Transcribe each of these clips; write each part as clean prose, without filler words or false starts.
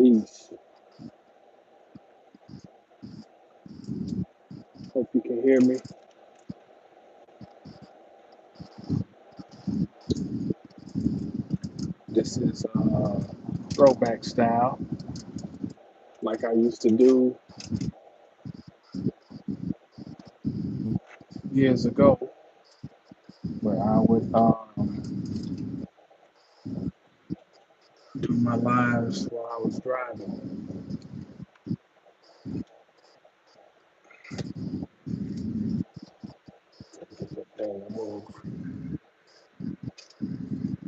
Peace. Hope you can hear me. This is throwback style, like I used to do years ago, where I would do my lives while I was driving.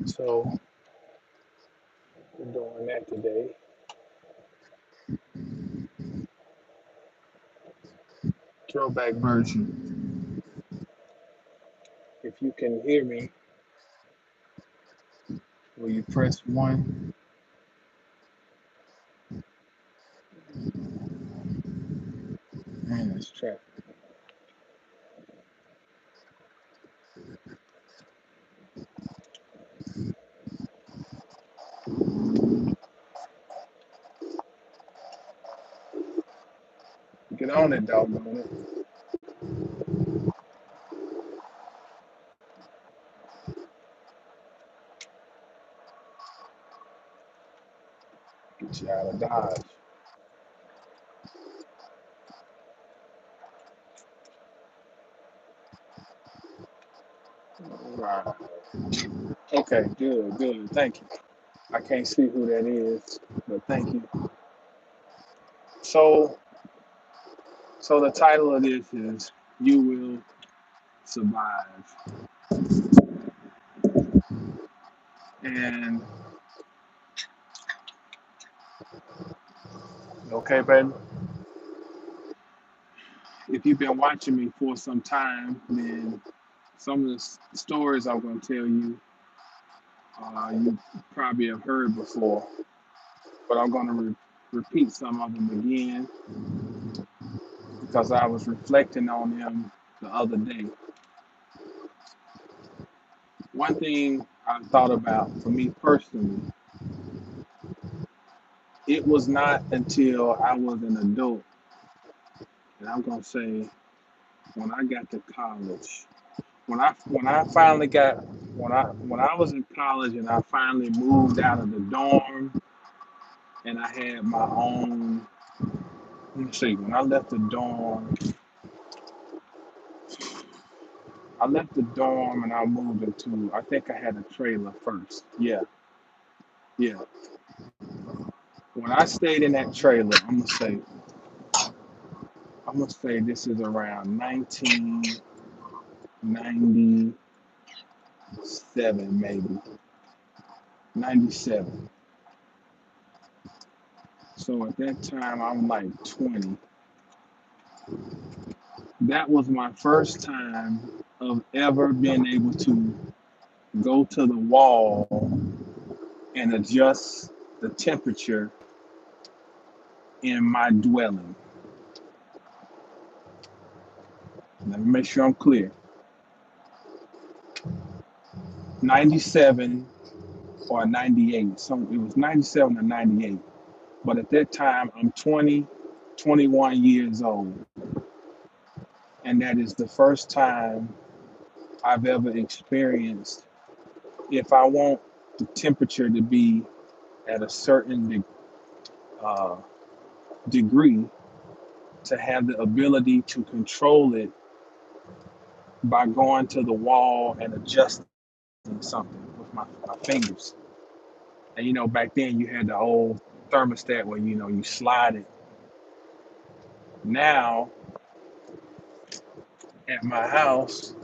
So we're doing that today. Throwback version. If you can hear me, will you press one? Man, it's traffic. Get on it, doggone it. Get you out of Dodge. Right. Okay, good, good. Thank you. I can't see who that is, but thank you. So, so the title of this is "You Will Survive." And okay, baby, if you've been watching me for some time, then some of the stories I'm going to tell you, you probably have heard before, but I'm going to repeat some of them again because I was reflecting on them the other day. One thing I thought about for me personally, it was not until I was an adult, and I'm going to say when I got to college, when I finally got when I was in college and I finally moved out of the dorm and I had my own. Let me see. When I left the dorm, I left the dorm and I moved into. I think I had a trailer first. Yeah, yeah. When I stayed in that trailer, I'm gonna say this is around 1997, maybe 97. So at that time, I'm like 20. That was my first time of ever being able to go to the wall and adjust the temperature in my dwelling. Let me make sure I'm clear. 97 or 98. So it was 97 or 98. But at that time, I'm 20, 21 years old. And that is the first time I've ever experienced, if I want the temperature to be at a certain uh, degree, to have the ability to control it by going to the wall and adjusting something with my fingers. And back then you had the old thermostat where you slide it. Now at my house,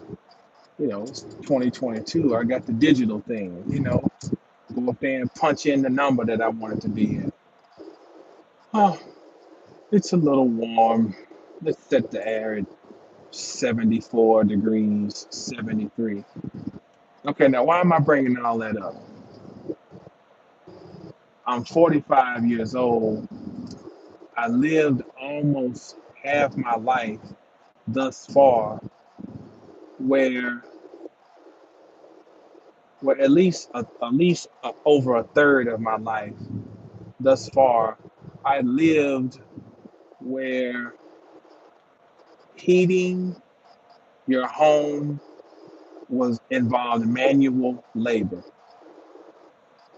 it's 2022. I got the digital thing, go up there and punch in the number that I wanted to be in. Oh, it's a little warm. Let's set the air at 74 degrees, 73. Okay, now why am I bringing all that up? I'm 45 years old. I lived almost half my life thus far where over a third of my life thus far, I lived where heating your home was involved manual labor.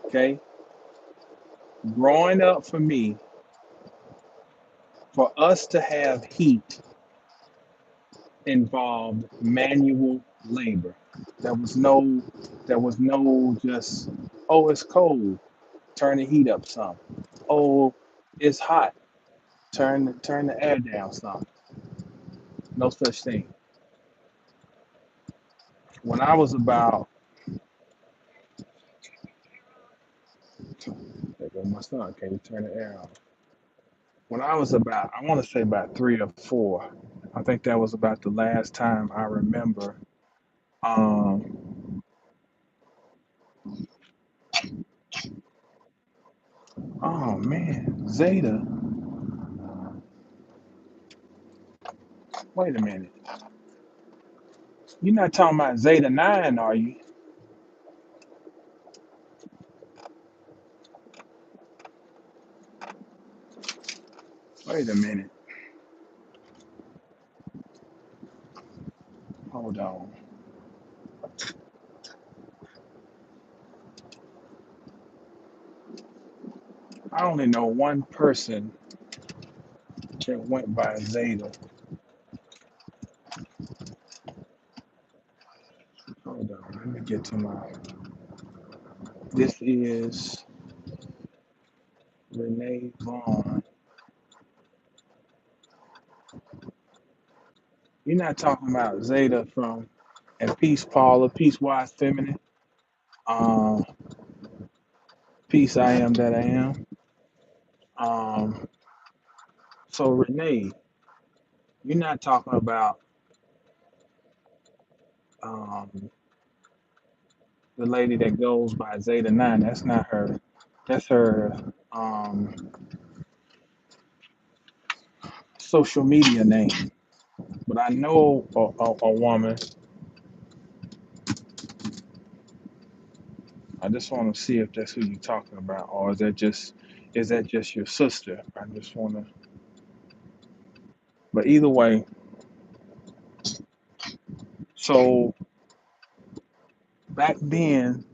Okay, growing up for me, for us to have heat involved manual labor. There was no, there was no just, oh, it's cold, turn the heat up some. Oh, it's hot, turn the air down some. No such thing. When I was about, there go my son, can you turn the air on? When I was about, I want to say about 3 or 4, I think that was about the last time I remember. Um, oh man, Zeta, wait a minute. You're not talking about Zeta 9, are you? Wait a minute. Hold on. I only know one person that went by Zeta. Hold on. Let me get to my. This is Renee Vaughn. You're not talking about Zeta from and Peace Paula, Peace Wise Feminine, um, Peace I Am That I Am. Um, so Renee, you're not talking about um, the lady that goes by Zeta 9. That's not her. That's her social media name. But I know a woman. I just want to see if that's who you're talking about, or is that just your sister? I just want to. But either way, so back then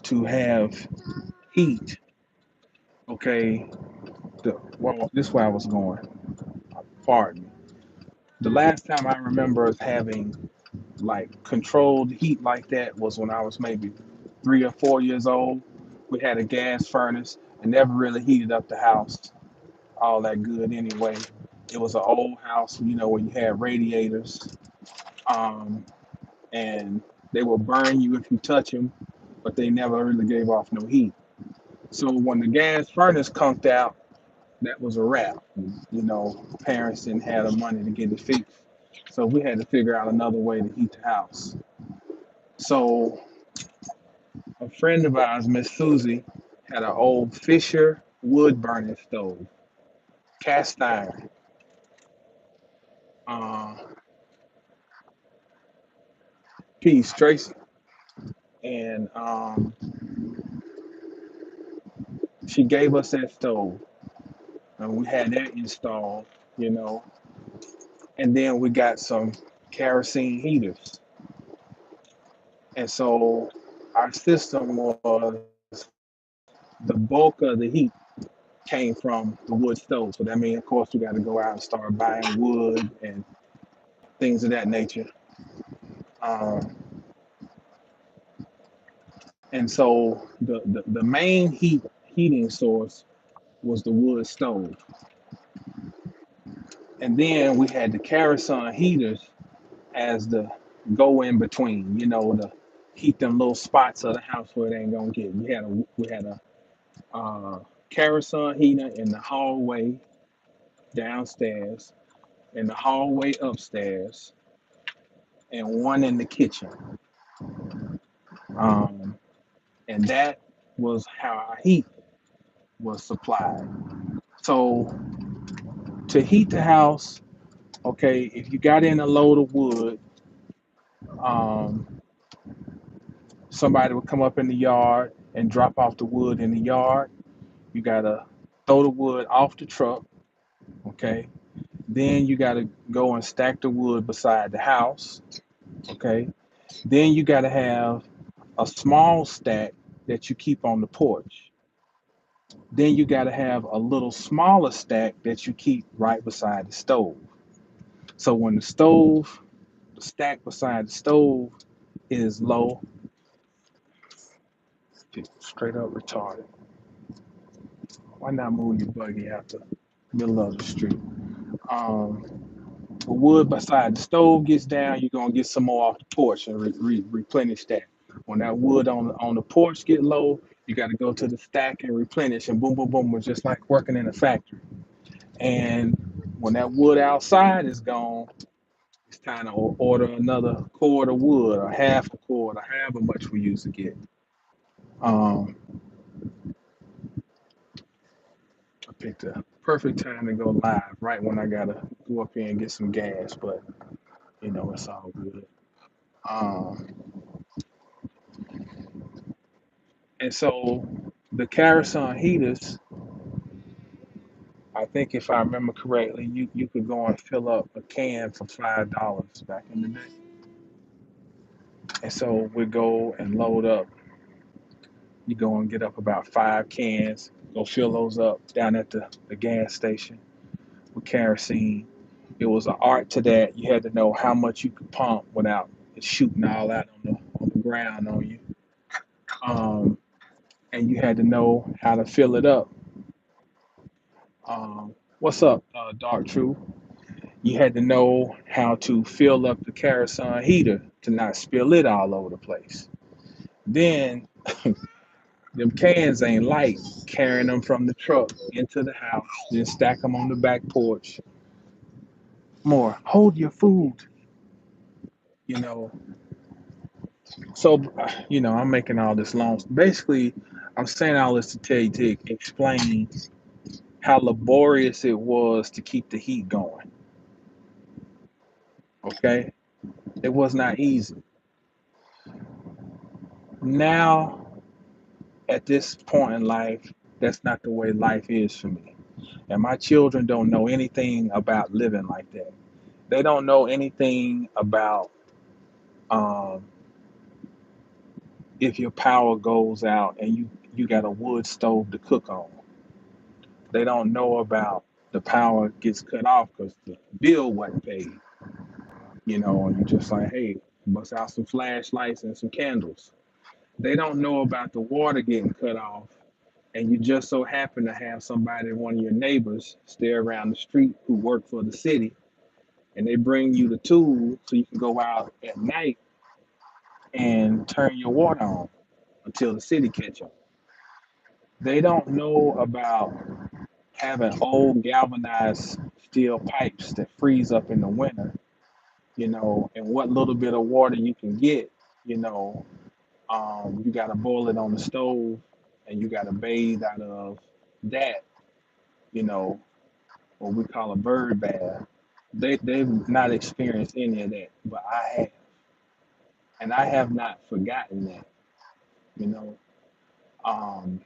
to have heat, okay. Well, this is where I was going. Pardon. The last time I remember us having like controlled heat like that was when I was maybe 3 or 4 years old. We had a gas furnace and never really heated up the house all that good anyway. It was an old house, where you had radiators, um, and they will burn you if you touch them, but they never really gave off no heat. So when the gas furnace conked out, that was a wrap. Parents didn't have the money to get it fixed, so we had to figure out another way to heat the house. So a friend of ours, Miss Susie, had an old Fisher wood burning stove, cast iron. Uh, Peace, Tracy. And she gave us that stove, and we had that installed, you know. And then we got some kerosene heaters, and so our system was the bulk of the heat came from the wood stove. So that means, of course, we got to go out and start buying wood and things of that nature. Um, and so the main heating source was the wood stove. And then we had the kerosene heaters as the go in between, to heat them little spots of the house where it ain't gonna get. We had a kerosene heater in the hallway downstairs, in the hallway upstairs, and one in the kitchen. Um, and that was how our heat was supplied. So to heat the house, okay, if you got in a load of wood, um, somebody would come up in the yard and drop off the wood in the yard. You gotta throw the wood off the truck, okay? Then you gotta go and stack the wood beside the house, okay? Then you gotta have a small stack that you keep on the porch. Then you gotta have a little smaller stack that you keep right beside the stove. So when the stack beside the stove is low, straight up retarded. Why not move your buggy out the middle of the street? Um, the wood beside the stove gets down, you're gonna get some more off the porch and replenish that. When that wood on the porch get low, you got to go to the stack and replenish, and boom, boom, boom. It's just like working in a factory. And when that wood outside is gone, it's time to order another cord of wood, or half a cord, or however much we used to get. Um, I picked the perfect time to go live, right when I gotta go up here and get some gas, but it's all good. Um, and so the kerosene heaters, I think if I remember correctly, you could go and fill up a can for $5 back in the day. And so we go and load up. You go and get up about 5 cans, go fill those up down at the gas station with kerosene. It was an art to that. You had to know how much you could pump without it shooting all out on the ground on you. Um, and you had to know how to fill it up. What's up, Dark Truth? You had to know how to fill up the kerosene heater to not spill it all over the place. Then them cans ain't light, carrying them from the truck into the house, then stack them on the back porch. More, hold your food, you know. So, I'm making all this long. Basically, I'm saying all this to tell you to explain how laborious it was to keep the heat going. Okay, it was not easy. Now, at this point in life, that's not the way life is for me. And my children don't know anything about living like that. They don't know anything about um, if your power goes out and you got a wood stove to cook on. They don't know about the power gets cut off because the bill wasn't paid. And you just like, hey, bust out some flashlights and some candles. They don't know about the water getting cut off, and you just so happen to have somebody, one of your neighbors, stay around the street who work for the city, and they bring you the tool so you can go out at night and turn your water on until the city catch up. They don't know about having old galvanized steel pipes that freeze up in the winter, and what little bit of water you can get, you know, you got to boil it on the stove and you got to bathe out of that, you know, what we call a bird bath. They've not experienced any of that, but I have. And I have not forgotten that, you know. Um,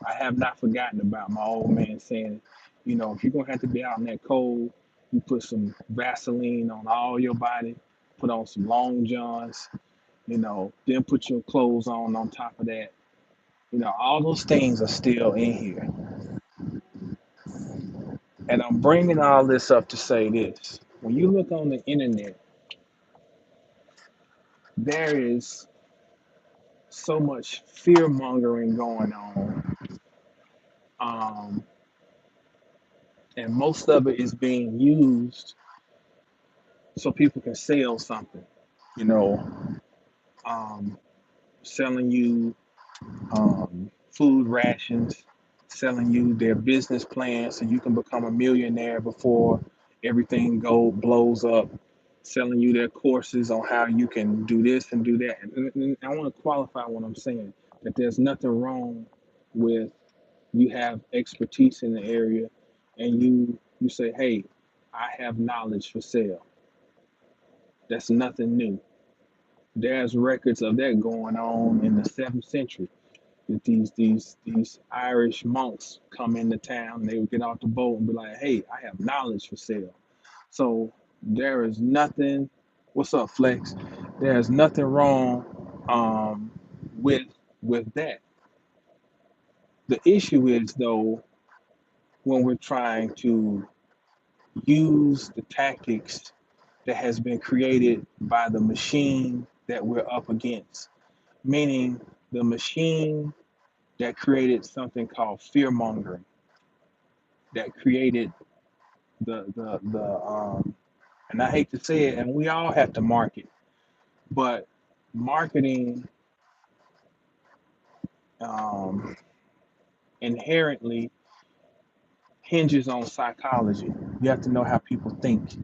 I have not forgotten about my old man saying, if you're gonna have to be out in that cold, you put some Vaseline on all your body, put on some long johns, then put your clothes on top of that. All those things are still in here. And I'm bringing all this up to say this. When you look on the internet, there is so much fear mongering going on. Um, and most of it is being used so people can sell something. You know, um, selling you food rations, selling you their business plan so you can become a millionaire before everything blows up, selling you their courses on how you can do this and do that. And I want to qualify what I'm saying, that there's nothing wrong with you have expertise in the area and you say, hey, I have knowledge for sale. That's nothing new. There's records of that going on in the 7th century. That these Irish monks come into town, and they would get off the boat and be like, "Hey, I have knowledge for sale." So there is nothing. What's up, Flex? There's nothing wrong with that. The issue is though when we're trying to use the tactics that has been created by the machine that we're up against, meaning the machine that created something called fear mongering, that created the and I hate to say it, and we all have to market, but marketing um, inherently hinges on psychology. You have to know how people think,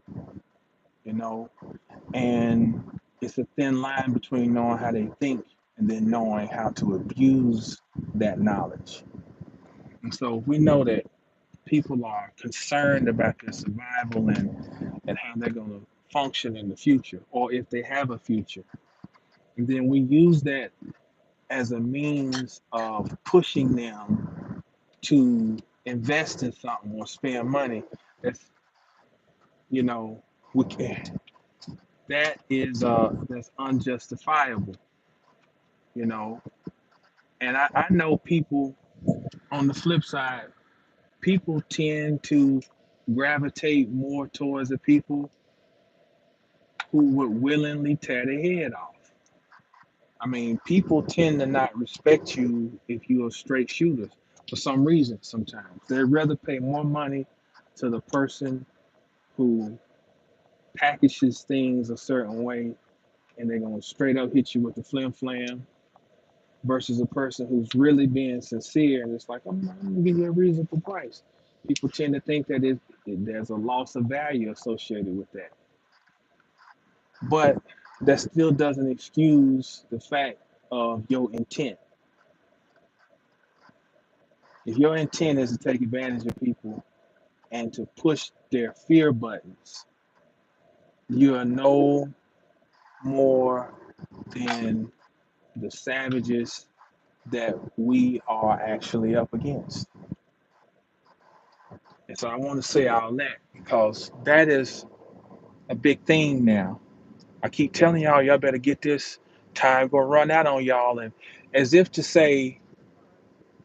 you know, and it's a thin line between knowing how they think and then knowing how to abuse that knowledge. And so we know that people are concerned about their survival and how they're going to function in the future, or if they have a future. And then we use that as a means of pushing them to invest in something or spend money. That's, you know, we can, that's unjustifiable, you know. And I know people on the flip side, people tend to gravitate more towards the people who would willingly tear their head off. I mean, people tend to not respect you if you're a straight shooter for some reason sometimes. They'd rather pay more money to the person who packages things a certain way and they're going to straight up hit you with the flim flam versus a person who's really being sincere and it's like, I'm going to give you a reasonable price. People tend to think that there's a loss of value associated with that. But that still doesn't excuse the fact of your intent. If your intent is to take advantage of people and to push their fear buttons, you are no more than the savages that we are actually up against. And so I want to say all that because that is a big thing now. I keep telling y'all better get this. Time gonna run out on y'all, and as if to say,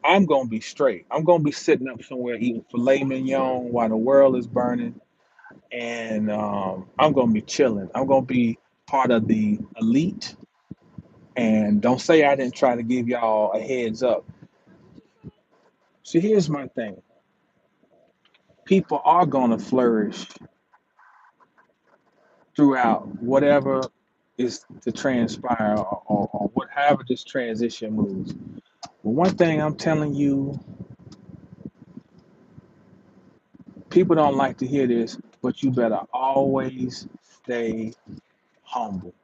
I'm gonna be straight. I'm gonna be sitting up somewhere eating filet mignon while the world is burning, and I'm gonna be chilling. I'm gonna be part of the elite. And don't say I didn't try to give y'all a heads up. See, here's my thing: people are gonna flourish throughout whatever is to transpire, or whatever this transition moves. But one thing I'm telling you, people don't like to hear this, but you better always stay humble.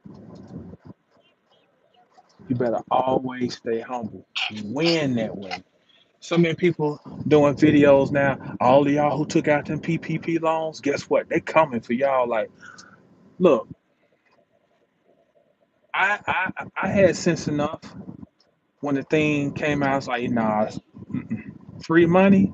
You better always stay humble. Win that way. So many people doing videos now. All of y'all who took out them PPP loans, guess what? They coming for y'all. Like, look, I had sense enough when the thing came out. I was like, nah, free money.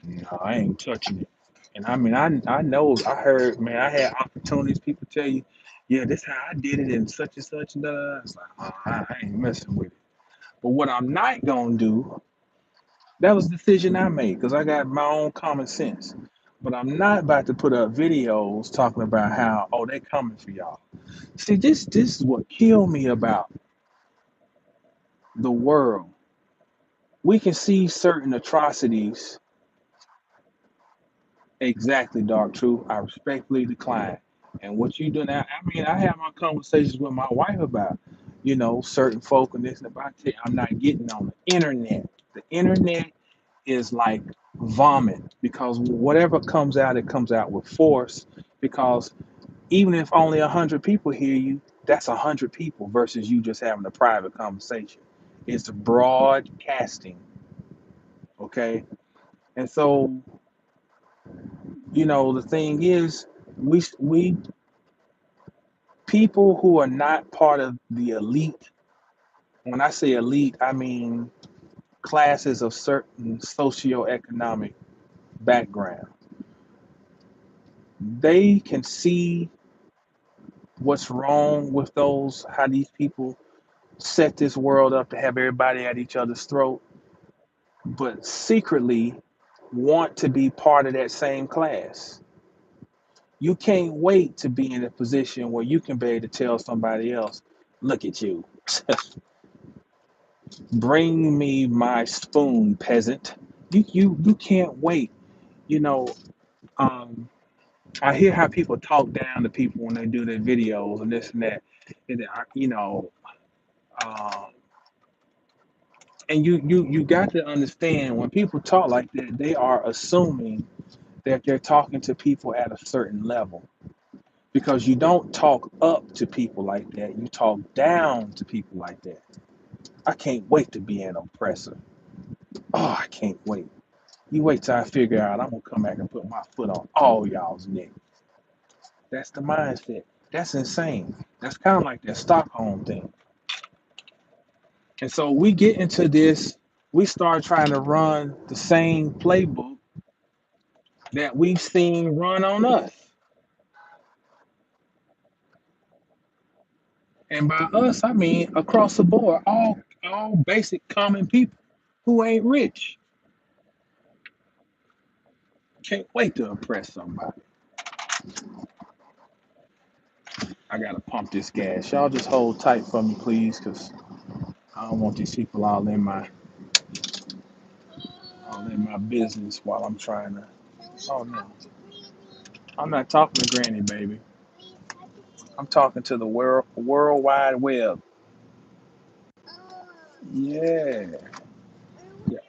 No, I ain't touching it. And I mean, I know I heard, man, I had opportunities. People tell you, yeah, this how I did it and such and such and that. It's like, oh, I ain't messing with it. But what I'm not gonna do, that was the decision I made because I got my own common sense. But I'm not about to put up videos talking about how, oh, they coming for y'all. See, this is what killed me about the world. We can see certain atrocities. Exactly, Dark Truth. I respectfully decline. And what you do now, I mean, I have my conversations with my wife about, certain folk and this and about it. I'm not getting on the internet. The internet is like vomit because whatever comes out, it comes out with force. Because even if only 100 people hear you, that's 100 people versus you just having a private conversation. It's broadcasting, okay? And so, the thing is, we people who are not part of the elite. When I say elite, I mean classes of certain socioeconomic background. They can see what's wrong with those, how these people set this world up to have everybody at each other's throat, but secretly want to be part of that same class. You can't wait to be in a position where you can be able to tell somebody else, look at you. Bring me my spoon, peasant. You can't wait. You know, um, I hear how people talk down to people when they do their videos and this and that. And uh, and you got to understand when people talk like that, they are assuming that they're talking to people at a certain level. Because you don't talk up to people like that, you talk down to people like that. I can't wait to be an oppressor. Oh, I can't wait. You wait till I figure out I'm gonna come back and put my foot on all y'all's neck. That's the mindset. That's insane. That's kind of like that Stockholm thing. And so we get into this, we start trying to run the same playbook that we've seen run on us. And by us, I mean across the board, all basic common people who ain't rich. Can't wait to oppress somebody. I gotta pump this gas. Y'all just hold tight for me, please, because I don't want these people all in my business while I'm trying to. Oh no, I'm not talking to Granny, baby. I'm talking to the World Wide Web. Yeah. Yeah.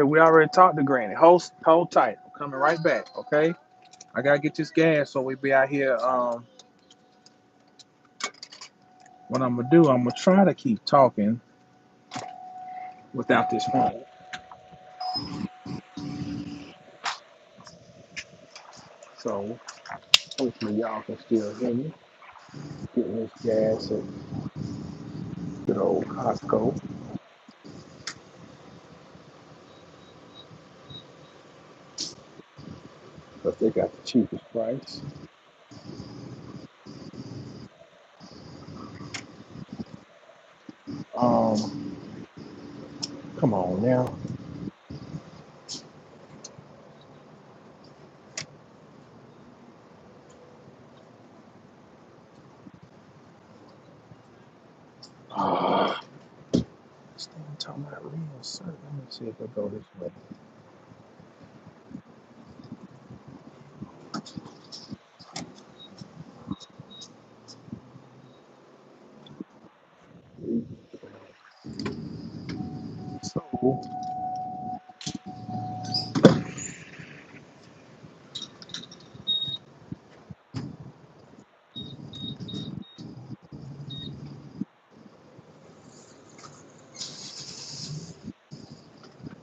We already talked to Granny. Hold tight. I'm coming right back. Okay. I gotta get this gas so we be out here. What I'm gonna do? I'm gonna try to keep talking without this phone. So hopefully y'all can still hear me. Getting this gas at good old Costco. But they got the cheapest price. Um, Come on now. Ah, this thing talking about real sir. Let me see if I go this way. So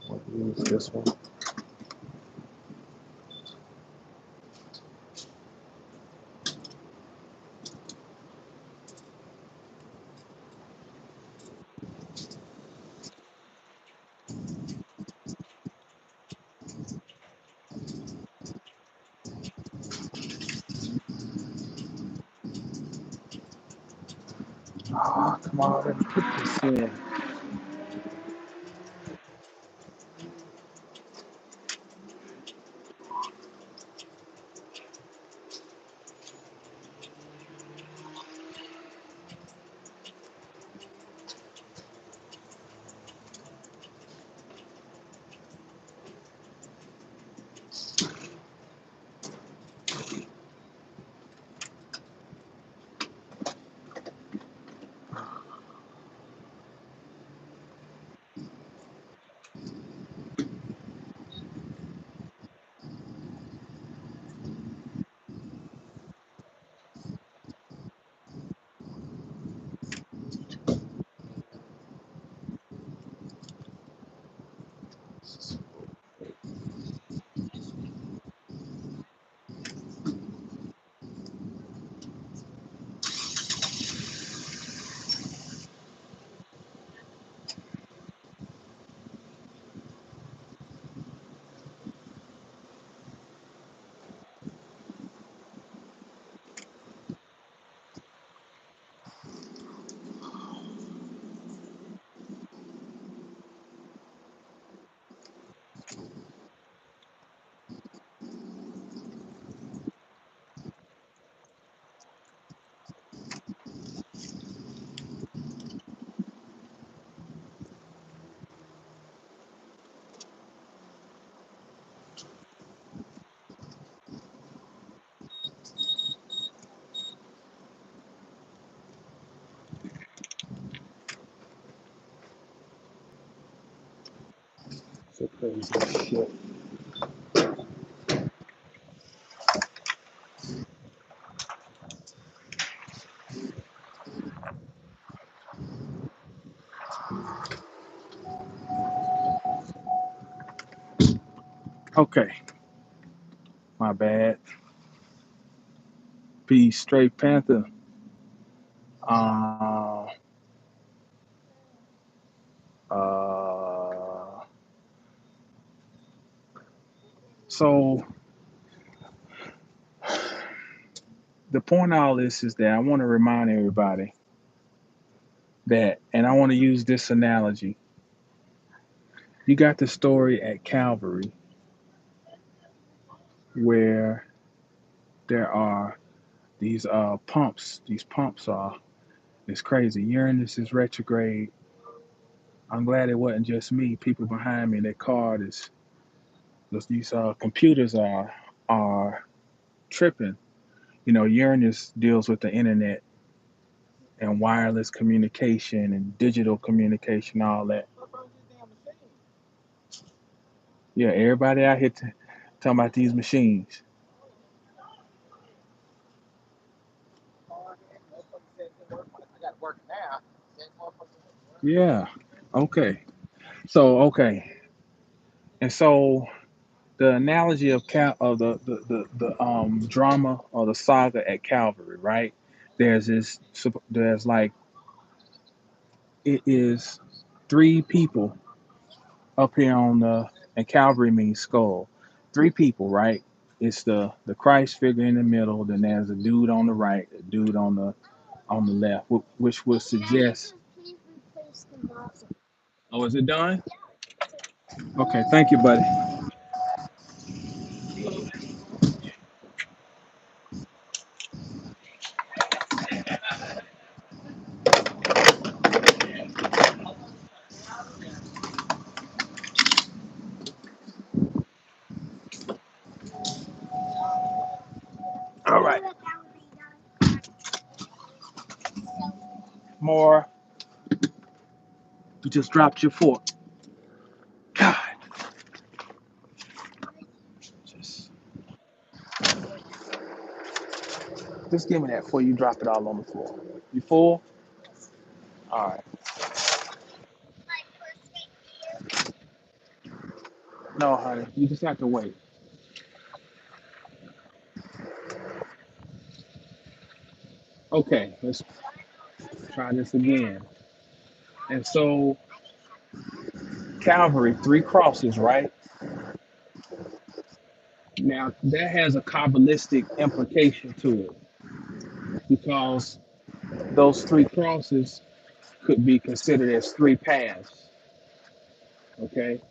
what use this one? Ah, come on, let me put this in. So crazy shit. Okay, my bad. Be straight Panther. Uh, uh, so the point of all this is that I want to remind everybody that, and I want to use this analogy. You got the story at Calvary where there are these pumps. These pumps are it's crazy. Uranus is retrograde. I'm glad it wasn't just me. People behind me, their card is these computers are tripping. You know, Uranus deals with the internet and wireless communication and digital communication, all that. Yeah, everybody out here talking about these machines. Yeah. Okay. Okay. And so the analogy of the drama or the saga at Calvary, right? There's like it is three people up here on the and Calvary means skull. Three people, right? It's the Christ figure in the middle. Then there's a dude on the right, a dude on the left, which would suggest. Oh, is it done? Okay, thank you, buddy. All right, more. You just dropped your fork. God, just just give me that before you drop it all on the floor. You full? All right. No, honey, you just have to wait. Okay, let's try this again. And so Calvary, three crosses, right? Now that has a Kabbalistic implication to it because those three crosses could be considered as three paths, okay?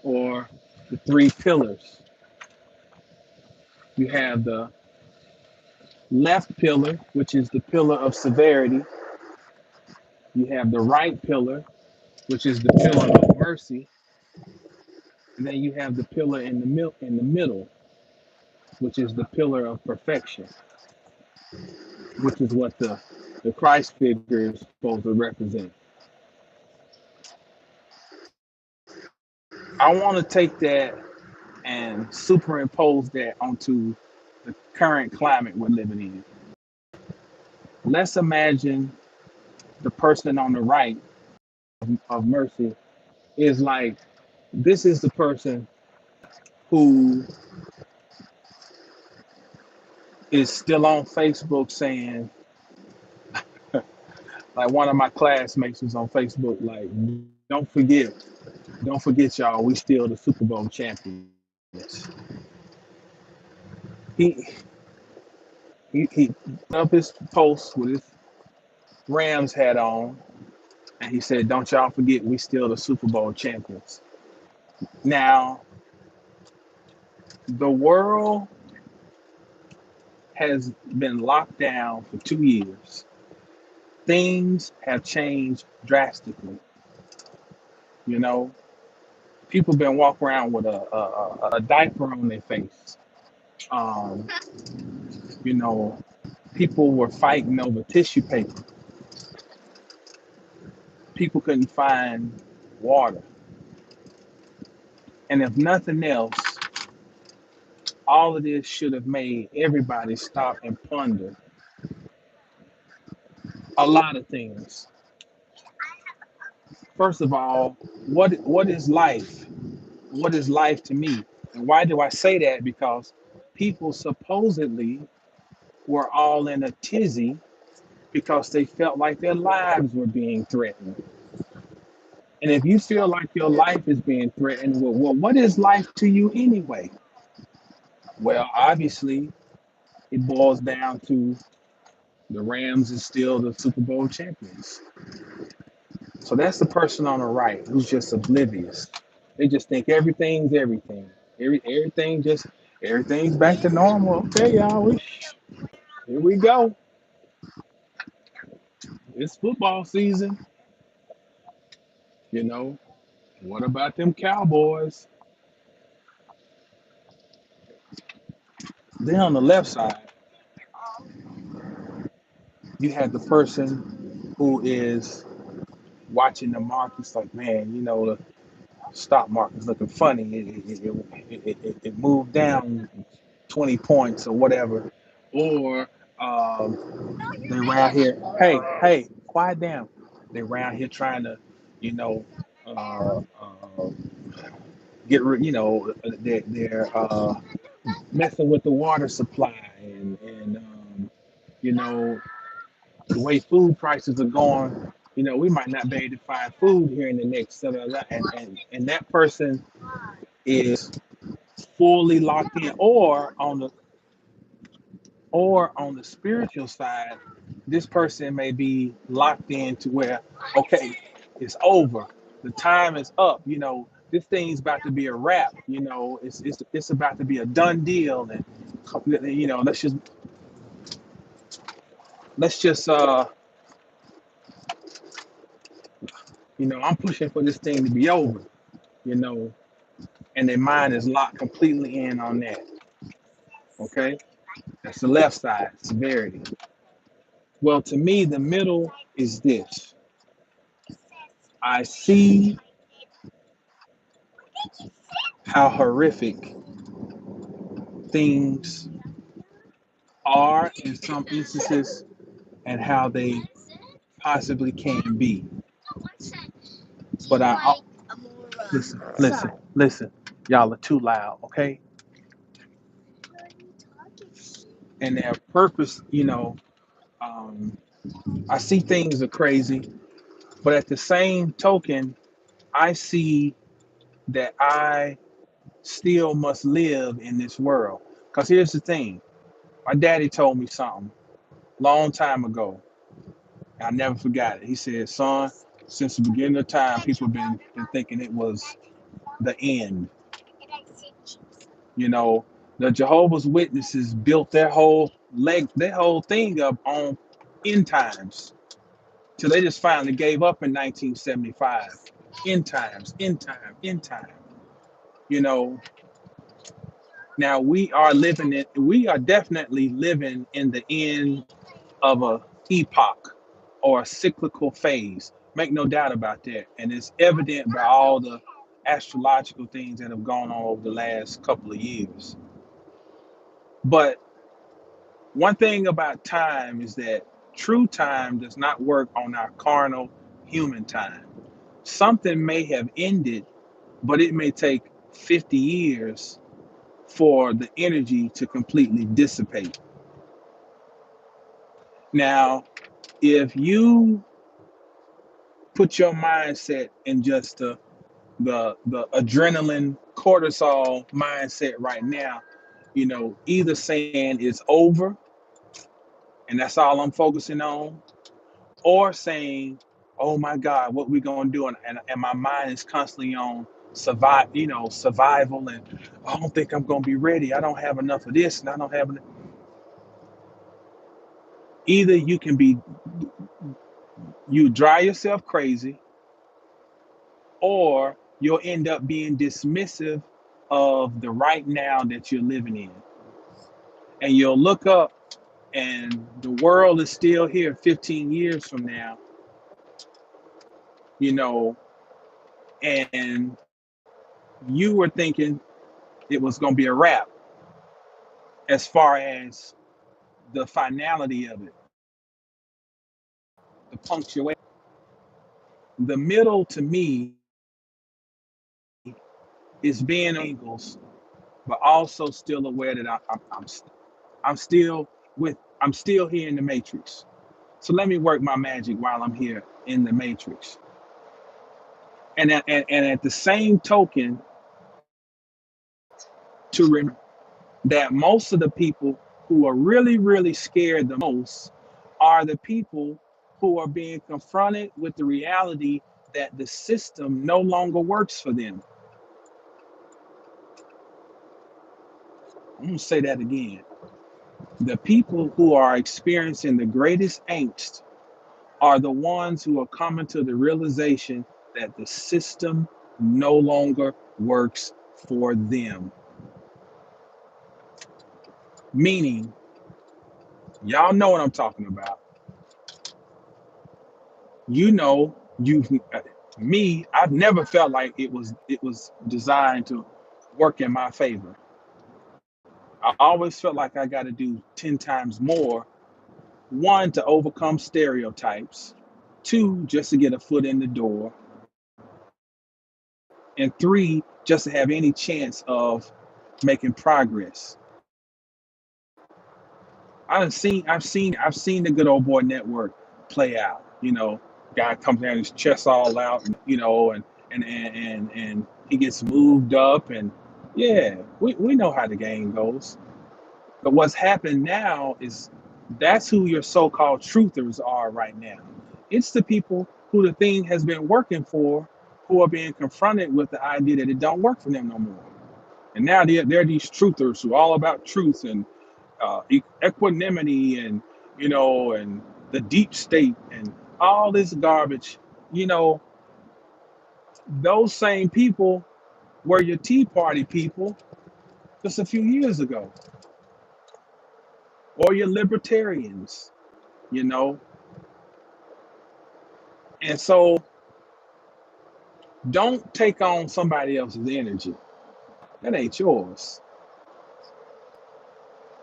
Or the three pillars. You have the left pillar, which is the pillar of severity. You have the right pillar, which is the pillar of mercy. And then you have the pillar in the middle, which is the pillar of perfection, which is what the Christ figure is supposed to represent. I want to take that and superimpose that onto the current climate we're living in. Let's imagine the person on the right of mercy is like, this is the person who is still on Facebook saying, like one of my classmates was on Facebook, like, don't forget, don't forget, y'all, we still the Super Bowl champions. He he put up his post with his Rams hat on, and he said, "Don't y'all forget, we still the Super Bowl champions." Now, the world has been locked down for 2 years. Things have changed drastically. You know, people been walking around with a diaper on their face. Um, you know, people were fighting over tissue paper. People couldn't find water. And if nothing else, all of this should have made everybody stop and ponder a lot of things. First of all, what is life? What is life to me? And why do I say that? Because people supposedly were all in a tizzy because they felt like their lives were being threatened. And if you feel like your life is being threatened, well, what is life to you anyway? Well, obviously, it boils down to the Rams is still the Super Bowl champions. So that's the person on the right who's just oblivious. They just think everything's everything. Everything just everything's back to normal. Okay, y'all, here we go. It's football season. You know, what about them Cowboys? Then on the left side, you have the person who is watching the markets like, man, the stock market's looking funny. It moved down 20 points or whatever. Or they around here, hey, quiet down. They around here trying to, you know, uh, uh, get rid, they're messing with the water supply and you know, the way food prices are going, we might not be able to find food here in the next and that person is fully locked in, or on the spiritual side, this person may be locked in to where, okay, it's over, the time is up, this thing's about to be a wrap, it's about to be a done deal, and let's just I'm pushing for this thing to be over, you know and their mind is locked completely in on that. Okay, that's the left side, severity. Well, to me, the middle is this. I see how horrific things are in some instances and how they possibly can be. But listen. Y'all are too loud, okay? And their purpose, um, I see things are crazy, but at the same token, I see that I still must live in this world. Because here's the thing, my daddy told me something long time ago. I never forgot it. He said, son, since the beginning of time, people have been thinking it was the end. You know, the Jehovah's Witnesses built their whole thing up on end times. Till they just finally gave up in 1975. End times, end time, end time. You know, now we are definitely living in the end of a epoch or a cyclical phase. Make no doubt about that. And it's evident by all the astrological things that have gone on over the last couple of years. But one thing about time is that true time does not work on our carnal human time. Something may have ended, but it may take 50 years for the energy to completely dissipate. Now, if you put your mindset in just the adrenaline cortisol mindset right now, either saying it's over and that's all I'm focusing on, or saying, oh my God, what we gonna do? And my mind is constantly on survival, and I don't think I'm gonna be ready. I don't have enough of this, and I don't have enough. Either you drive yourself crazy, or you'll end up being dismissive of the right now that you're living in. And you'll look up and the world is still here 15 years from now, you know, and you were thinking it was going to be a wrap as far as the finality of it, the punctuation. The middle to me is being angles, but also still aware that I'm still I'm still here in the matrix. So let me work my magic while I'm here in the matrix. And at the same token, to remember that most of the people who are really, really scared the most are the people who are being confronted with the reality that the system no longer works for them. I'm going to say that again. The people who are experiencing the greatest angst are the ones who are coming to the realization that the system no longer works for them. Meaning, y'all know what I'm talking about. You know, you me, I've never felt like it was designed to work in my favor. I always felt like I got to do 10 times more. One, to overcome stereotypes. Two, just to get a foot in the door. And three, just to have any chance of making progress. I've seen the good old boy network play out. Guy comes down his chest all out, and he gets moved up, and yeah, we know how the game goes. But what's happened now is that's who your so-called truthers are right now. It's the people who the thing has been working for, who are being confronted with the idea that it don't work for them no more. And now they're these truthers who are all about truth and equanimity and the deep state and all this garbage. You know, those same people were your Tea Party people just a few years ago, or your libertarians. You know, and so don't take on somebody else's energy. That ain't yours.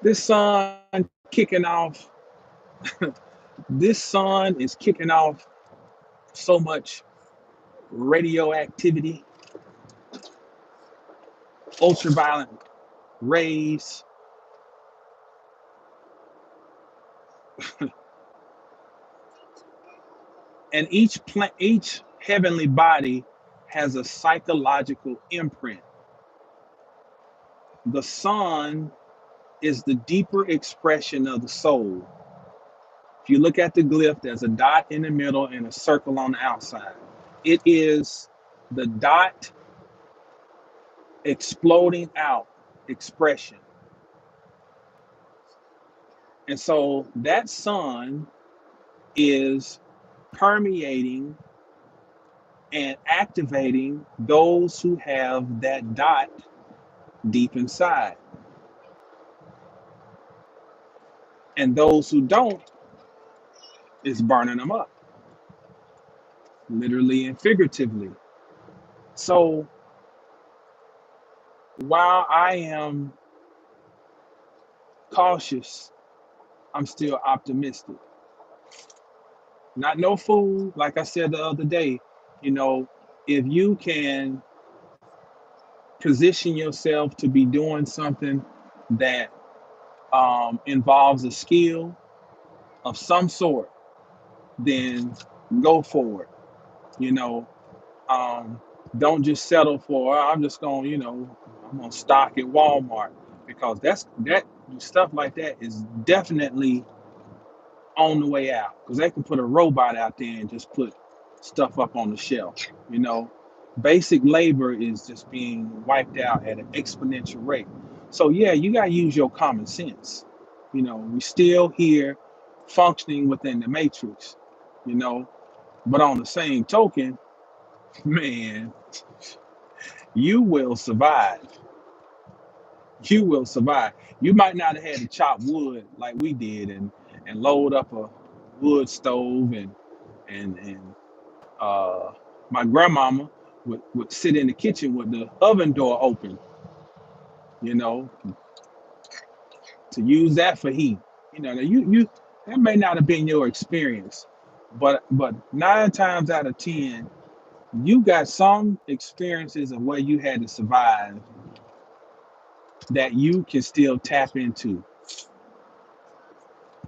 This sun kicking off. This sun is kicking off so much radioactivity, ultraviolet rays, and each heavenly body has a psychological imprint. The sun is the deeper expression of the soul. If you look at the glyph, there's a dot in the middle and a circle on the outside. It is the dot exploding out expression. And so that sun is permeating and activating those who have that dot deep inside. And those who don't is burning them up, literally and figuratively. So while I am cautious, I'm still optimistic. Not no fool, like I said the other day, you know, if you can position yourself to be doing something that involves a skill of some sort, then go for it. You know, um, don't just settle for, "Oh, I'm just going, I'm gonna stock at Walmart," because that stuff like that is definitely on the way out. Because they can put a robot out there and just put stuff up on the shelf. You know, basic labor is just being wiped out at an exponential rate. So yeah, you gotta use your common sense. We still here functioning within the matrix. You know, but on the same token, man, you will survive. You will survive. You might not have had to chop wood like we did and load up a wood stove and uh my grandmama would sit in the kitchen with the oven door open, you know, to use that for heat. You that may not have been your experience, but 9 times out of 10, you got some experiences of where you had to survive that you can still tap into.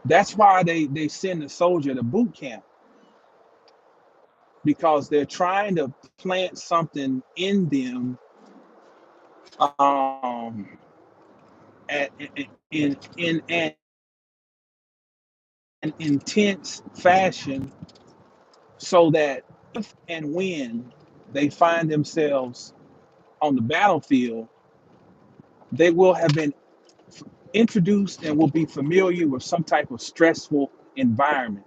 That's why they send a soldier to boot camp, because they're trying to plant something in them, um, at, in an intense fashion, so that if and when they find themselves on the battlefield, they will have been introduced and will be familiar with some type of stressful environment,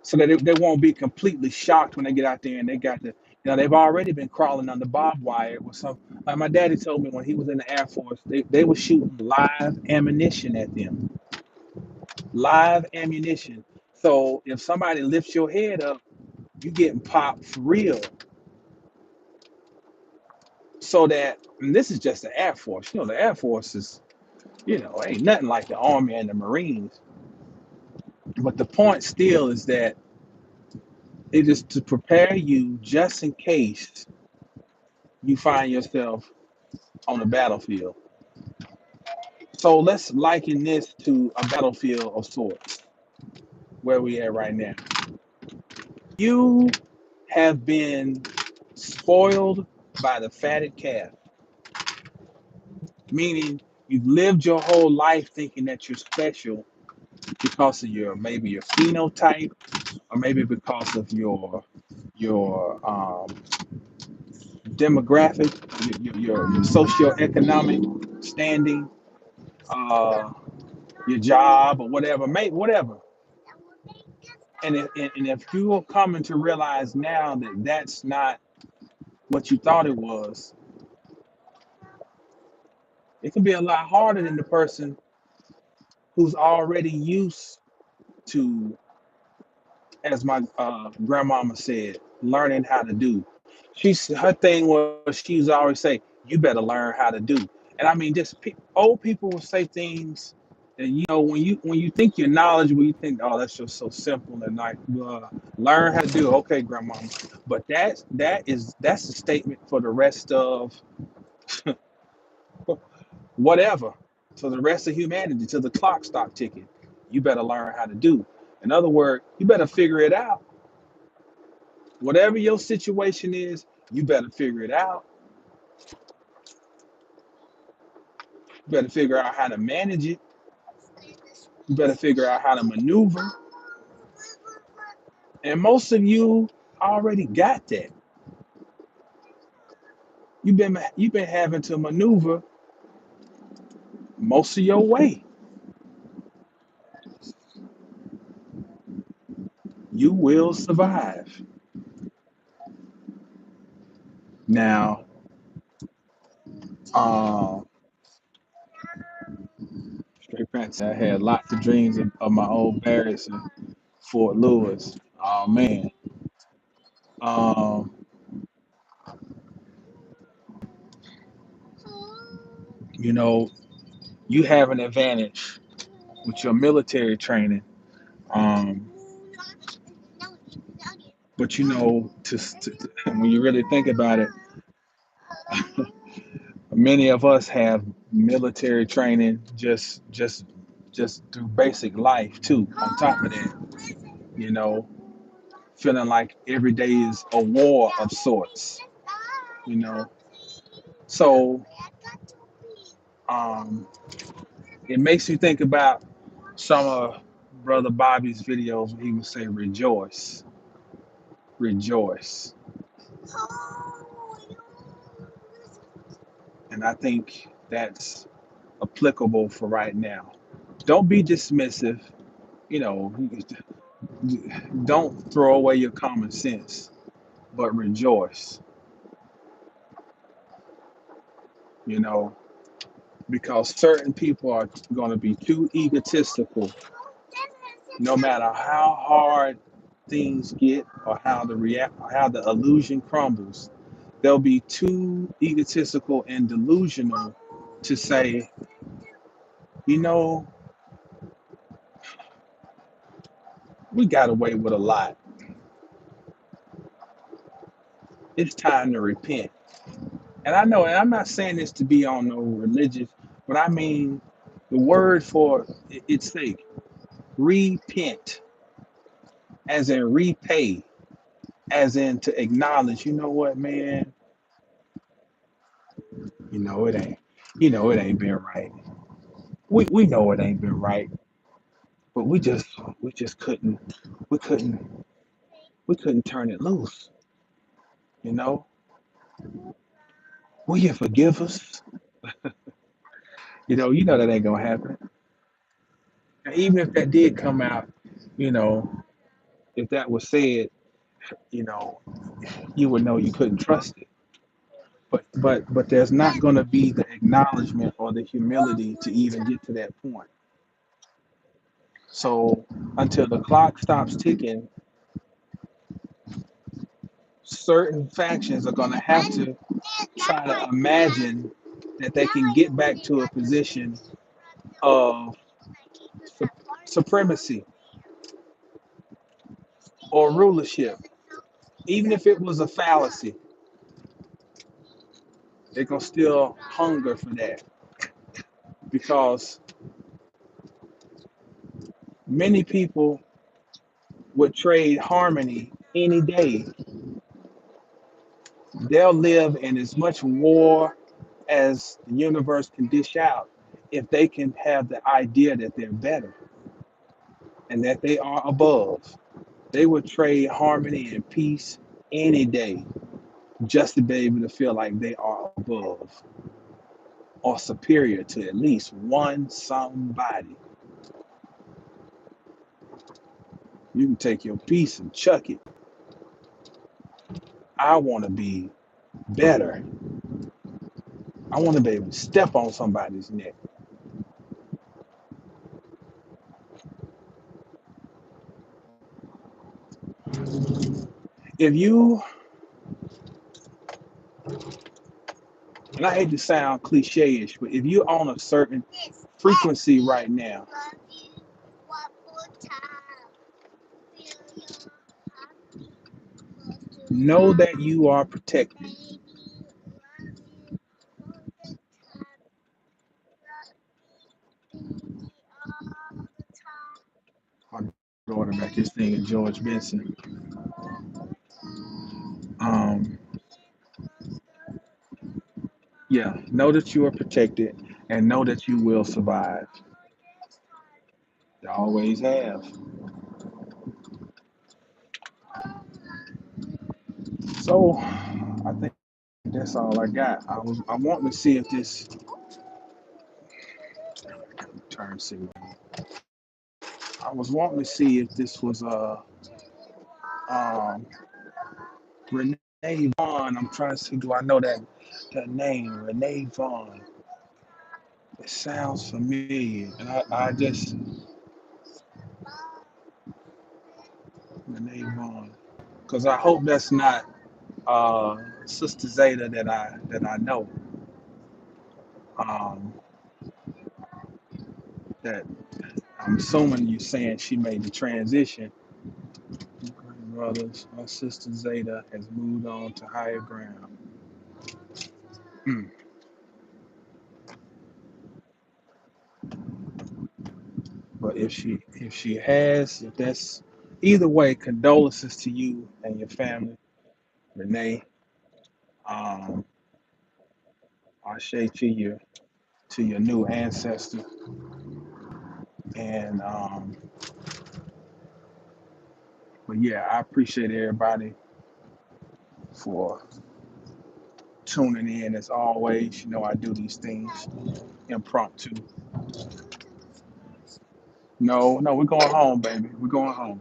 so that they won't be completely shocked when they get out there and they got the, they've already been crawling under barbed wire with some. Like my daddy told me when he was in the Air Force, they were shooting live ammunition at them, live ammunition. So if somebody lifts your head up, you getting popped for real. So that, and this is just the Air Force. The Air Force is, ain't nothing like the Army and the Marines. But the point still is that it is to prepare you just in case you find yourself on the battlefield. So let's liken this to a battlefield of sorts, where we at right now. You have been spoiled by the fatted calf, meaning you've lived your whole life thinking that you're special because of maybe your phenotype, or maybe because of your demographic, your socioeconomic standing, uh, your job, or whatever, whatever. And if you are coming to realize now that that's not what you thought it was, it can be a lot harder than the person who's already used to, as my grandmama said, learning how to do. Her thing was, she's always say, "You better learn how to do." And I mean, just old people will say things, and when you think you're knowledgeable, you think, "Oh, that's just so simple," and like, learn how to do. Okay, grandmama, but that's a statement for the rest of whatever, to the rest of humanity, till the clock stop ticking. You better learn how to do. In other words, you better figure it out. Whatever your situation is, you better figure it out. You better figure out how to manage it. You better figure out how to maneuver. And most of you already got that. You've been having to maneuver most of your way. You will survive. Now, um, straight fancy. I had lots of dreams of my old barracks in Fort Lewis. Oh man. Um, you know, you have an advantage with your military training. Um, but when you really think about it, many of us have military training just through basic life too. On top of that, you know, feeling like every day is a war of sorts. You know, so um, it makes you think about some of Brother Bobby's videos where he would say, "Rejoice, rejoice," and I think that's applicable for right now. Don't be dismissive. You know, don't throw away your common sense, but rejoice. You know, because certain people are going to be too egotistical, no matter how hard things get, or how the illusion crumbles, they'll be too egotistical and delusional to say, you know, we got away with a lot. It's time to repent. And I know, and I'm not saying this to be on no religious, but I mean the word for its sake, repent, as in repay, as in to acknowledge, you know what, man, you know it ain't, it ain't been right. We know it ain't been right, but we just we couldn't we couldn't turn it loose, you know? Will you forgive us? You know that ain't gonna happen. And even if that did come out, you know, if that was said, you know, you would know you couldn't trust it. But there's not gonna be the acknowledgement or the humility to even get to that point. So until the clock stops ticking, certain factions are gonna have to try to imagine that they can get back to a position of su- supremacy or rulership. Even if it was a fallacy, they're gonna still hunger for that because many people would trade harmony any day. They'll live in as much war as the universe can dish out if they can have the idea that they're better and that they are above. They would trade harmony and peace any day just to be able to feel like they are above or superior to at least one somebody. You can take your piece and chuck it. I want to be better. I want to be able to step on somebody's neck. If you, and I hate to sound cliche-ish, but if you're on a certain frequency right now, know that you are protected. My daughter back here singing George Benson. Um, yeah, know that you are protected and know that you will survive. You always have. So I think that's all I got. I want to see if this turn signal. I was wanting to see if this was um Renee Vaughn. I'm trying to see, do I know that name, Renee Vaughn? It sounds familiar, and I just Renee Vaughn, because I hope that's not Sister Zeta that I know. Um, that I'm assuming you're saying she made the transition. Brothers, my sister Zeta has moved on to higher ground. Hmm. But if she has, if that's either way, condolences to you and your family, Renee. Um, Ashe to your new ancestor, and but yeah, I appreciate everybody for tuning in as always. I do these things impromptu. No, no, we're going home, baby. We're going home,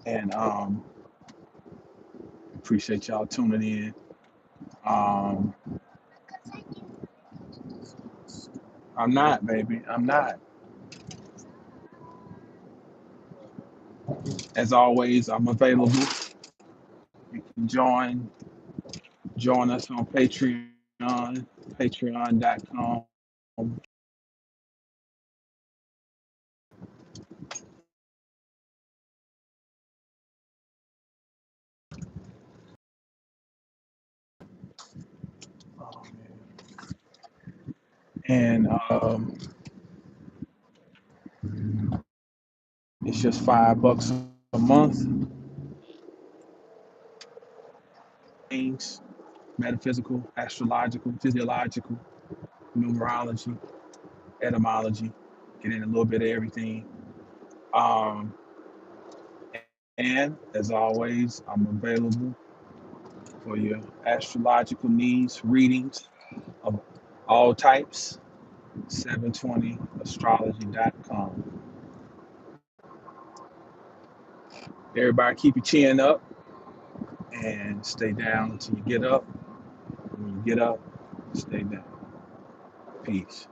and appreciate y'all tuning in. Um, I'm not, baby. I'm not. As always, I'm available. You can join us on Patreon, patreon.com. And it's just $5 a month. Things metaphysical, astrological, physiological, numerology, etymology, get in a little bit of everything. Um, and as always, I'm available for your astrological needs, readings of all types. 720astrology.com. Everybody keep your chin up and stay down until you get up. When you get up, stay down. Peace.